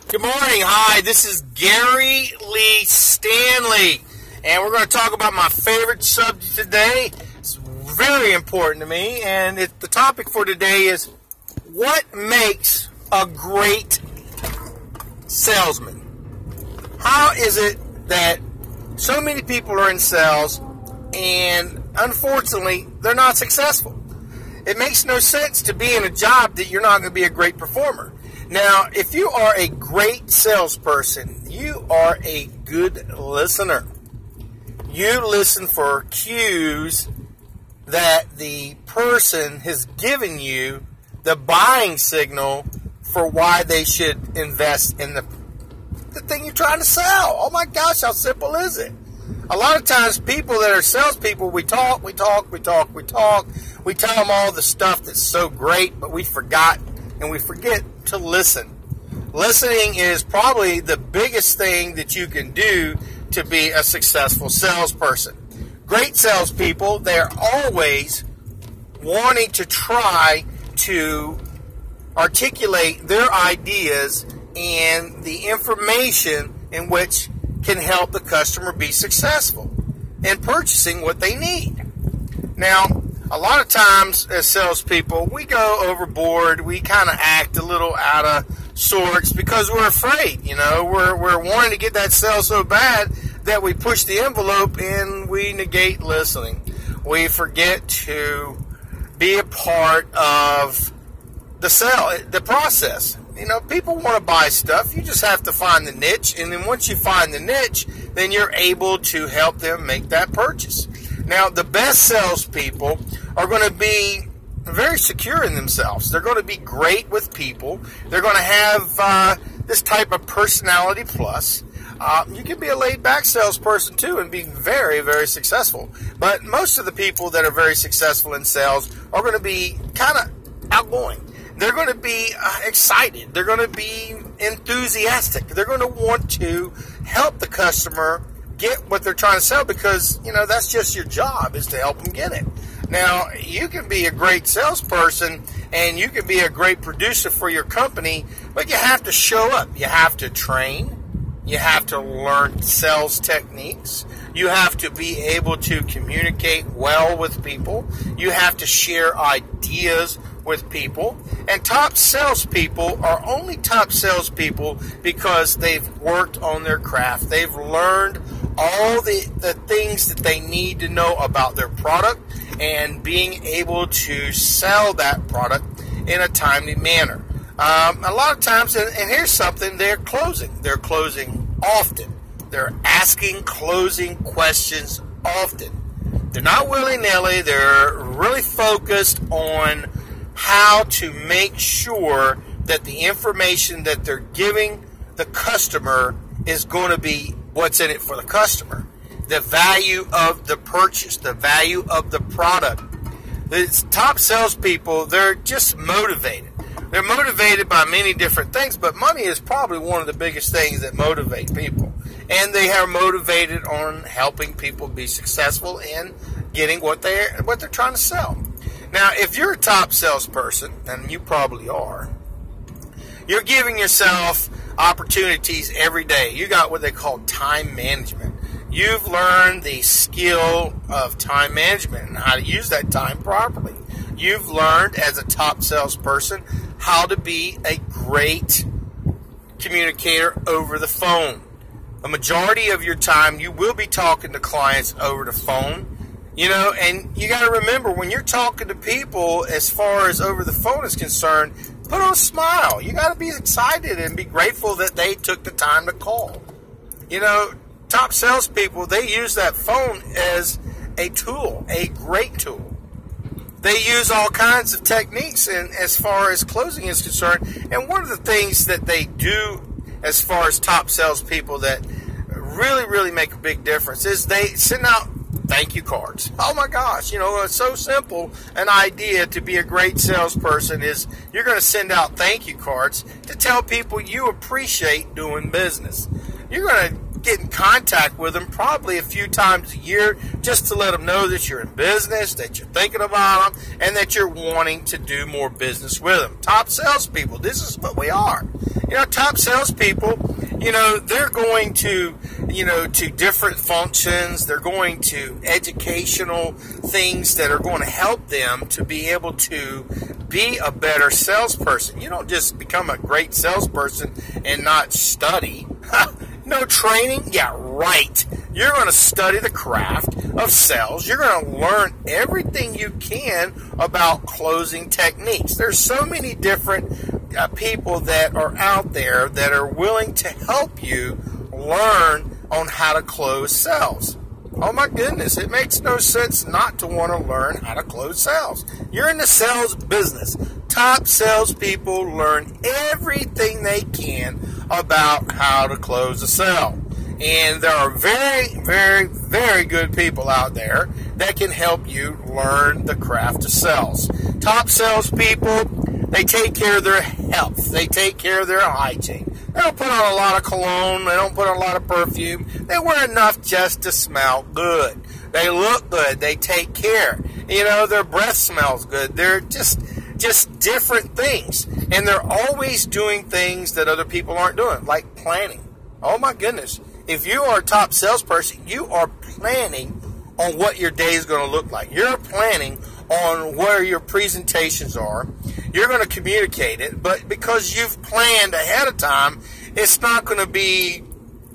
Good morning. Hi, this is Gary Lee Stanley, and we're going to talk about my favorite subject today. It's very important to me, and the topic for today is what makes a great salesman? How is it that so many people are in sales and unfortunately they're not successful? It makes no sense to be in a job that you're not going to be a great performer. Now, if you are a great salesperson, you are a good listener. You listen for cues that the person has given you, the buying signal for why they should invest in the thing you're trying to sell. Oh my gosh, how simple is it? A lot of times people that are salespeople, we talk. We tell them all the stuff that's so great, but we forget to listen. Listening is probably the biggest thing that you can do to be a successful salesperson. Great salespeople, they're always wanting to try to articulate their ideas and the information in which can help the customer be successful in purchasing what they need. Now, a lot of times as salespeople, we go overboard. We kind of act a little out of sorts because we're afraid. We're wanting to get that sale so bad that we push the envelope and we negate listening. We forget to be a part of the process. People want to buy stuff. You just have to find the niche, and then once you find the niche, then you're able to help them make that purchase. Now, the best salespeople are going to be very secure in themselves. They're going to be great with people. They're going to have this type of personality plus. You can be a laid-back salesperson too and be very, very successful. But most of the people that are very successful in sales are going to be kind of outgoing. They're going to be excited. They're going to be enthusiastic. They're going to want to help the customer get what they're trying to sell because, that's just your job, is to help them get it. Now, you can be a great salesperson and you can be a great producer for your company, but you have to show up. You have to train. You have to learn sales techniques. You have to be able to communicate well with people. You have to share ideas with people. And top salespeople are only top salespeople because they've worked on their craft. They've learned all the things that they need to know about their product and being able to sell that product in a timely manner. A lot of times, and here's something, they're closing. They're closing often. They're asking closing questions often. They're not willy-nilly. They're really focused on how to make sure that the information that they're giving the customer is going to be what's in it for the customer. The value of the purchase, the value of the product. The top salespeople, they're just motivated. They're motivated by many different things, but money is probably one of the biggest things that motivate people. And they are motivated on helping people be successful in getting what they're trying to sell. Now, if you're a top salesperson, and you probably are, you're giving yourself opportunities every day. You got what they call time management. You've learned the skill of time management and how to use that time properly. You've learned as a top salesperson how to be a great communicator over the phone. A majority of your time you will be talking to clients over the phone. And you got to remember, when you're talking to people as far as over the phone is concerned, put on a smile. You got to be excited and be grateful that they took the time to call. Top salespeople, they use that phone as a tool, a great tool. They use all kinds of techniques as far as closing is concerned. And one of the things that they do as far as top salespeople that really, really make a big difference is they send out thank you cards. Oh my gosh, it's so simple. An idea to be a great salesperson is you're going to send out thank you cards to tell people you appreciate doing business. You're going to get in contact with them probably a few times a year just to let them know that you're in business, that you're thinking about them, and that you're wanting to do more business with them. Top salespeople, this is what we are. Top salespeople, they're going to, to different functions. They're going to educational things that are going to help them to be able to be a better salesperson. You don't just become a great salesperson and not study. No training? Yeah, right. You're going to study the craft of sales. You're going to learn everything you can about closing techniques. There's so many different people that are out there that are willing to help you learn on how to close sales. Oh my goodness, it makes no sense not to want to learn how to close sales. You're in the sales business. Top salespeople learn everything they can about how to close a sale. And there are very, very, very good people out there that can help you learn the craft of sales. Top salespeople, they take care of their health. They take care of their hygiene. They don't put on a lot of cologne. They don't put on a lot of perfume. They wear enough just to smell good. They look good. They take care. Their breath smells good. They're just different things. And they're always doing things that other people aren't doing, like planning. Oh my goodness. If you are a top salesperson, you are planning on what your day is going to look like. You're planning on where your presentations are. You're going to communicate it, but because you've planned ahead of time, it's not going to be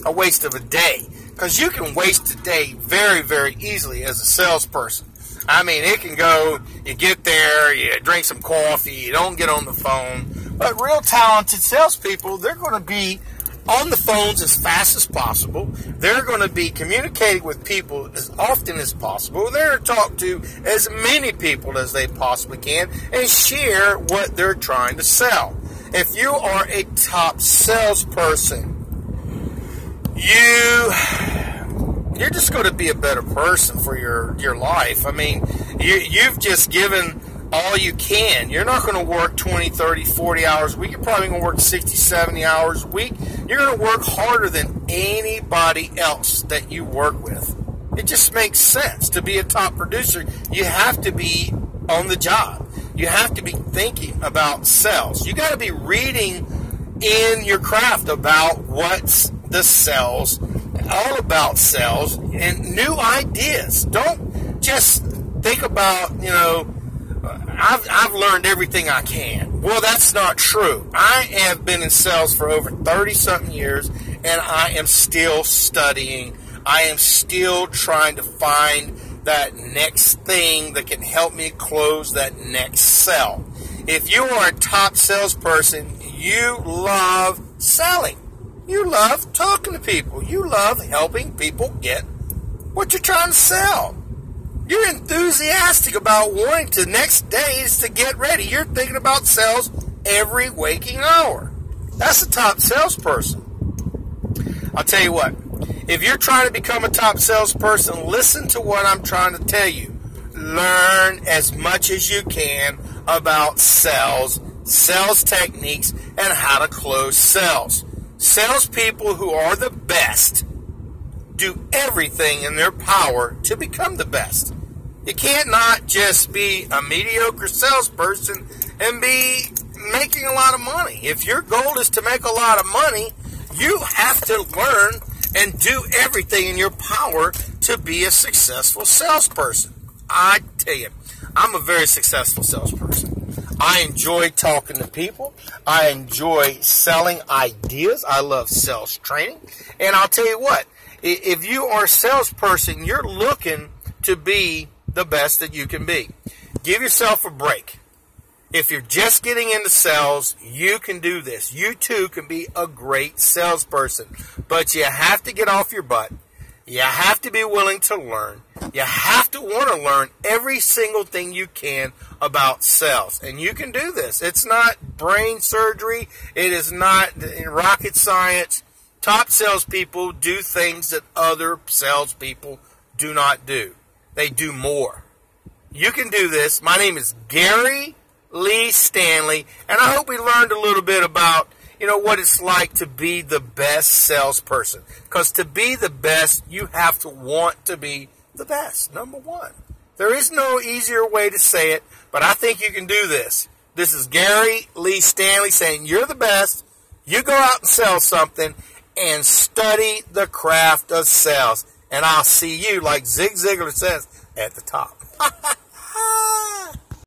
a waste of a day. Because you can waste a day very, very easily as a salesperson. I mean, it can go, you get there, you drink some coffee, you don't get on the phone. But real talented salespeople, they're going to be on the phones as fast as possible. They're going to be communicating with people as often as possible. They're going to talk to as many people as they possibly can and share what they're trying to sell. If you are a top salesperson, you're just going to be a better person for your life. I mean, you've just given all you can. You're not going to work 20, 30, 40 hours a week. You're probably going to work 60, 70 hours a week. You're going to work harder than anybody else that you work with. It just makes sense. To be a top producer, you have to be on the job. You have to be thinking about sales. You got to be reading in your craft about what's the sales, all about sales and new ideas. Don't just think about, I've learned everything I can. Well, that's not true. I have been in sales for over 30-something years, and I am still studying. I am still trying to find that next thing that can help me close that next sale. If you are a top salesperson, you love selling. You love talking to people. You love helping people get what you're trying to sell. You're enthusiastic about wanting to next days to get ready. You're thinking about sales every waking hour. That's a top salesperson. I'll tell you what. If you're trying to become a top salesperson, listen to what I'm trying to tell you. Learn as much as you can about sales, sales techniques, and how to close sales. Salespeople who are the best do everything in their power to become the best. You can't not just be a mediocre salesperson and be making a lot of money. If your goal is to make a lot of money, you have to learn and do everything in your power to be a successful salesperson. I tell you, I'm a very successful salesperson. I enjoy talking to people. I enjoy selling ideas. I love sales training. And I'll tell you what, if you are a salesperson, you're looking to be the best that you can be. Give yourself a break. If you're just getting into sales, you can do this. You too can be a great salesperson. But you have to get off your butt. You have to be willing to learn. You have to want to learn every single thing you can about sales. And you can do this. It's not brain surgery. It is not rocket science. Top salespeople do things that other salespeople do not do. They do more. You can do this. My name is Gary Lee Stanley, and I hope we learned a little bit about, what it's like to be the best salesperson. Because to be the best, you have to want to be the best, number one. There is no easier way to say it, but I think you can do this. This is Gary Lee Stanley saying you're the best, You go out and sell something and study the craft of sales. And I'll see you, like Zig Ziglar says, at the top.